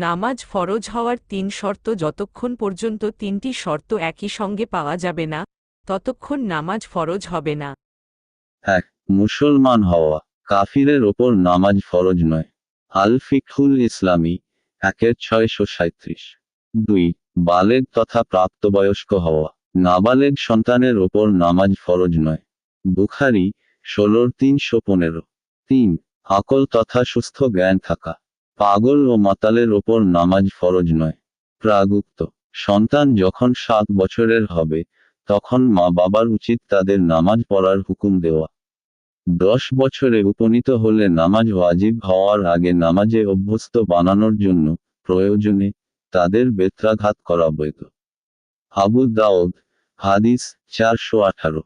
নামাজ ফরজ হওয়ার ৩ শর্ত যতক্ষণ পর্যন্ত ৩টি শর্ত একই সঙ্গে পাওয়া যাবে না, ততক্ষণ নামাজ ফরজ হবে না। ১. মুসলমান হওয়া। কাফিরের ওপর নামাজ ফরজ নয়। আল ফিকহুল ইসলামী ১-৬৩৭। ২. বালেগ তথা প্রাপ্তবয়স্ক হওয়া। নাবালেগ সন্তানের ওপর নামাজ ফরজ নয়। বুখারী ১৬-৩১৫। ৩. আকল তথা সুস্থ জ্ঞান থাকা। পাগল ও মাতালের ওপর নামাজ ফরজ নয়। প্রাগুক্ত সন্তান যখন ৭ বছরের হবে, তখন মা বাবার উচিত তাদের নামাজ পড়ার হুকুম দেওয়া। ১০ বছরে উপনীত হলে নামাজ ওয়াজিব হওয়ার আগে নামাজে অভ্যস্ত বানানোর জন্য, প্রয়োজনে, তাদের বেত্রাঘাত করা বৈধ। আবু দাউদ, হাদিস ৪১৮।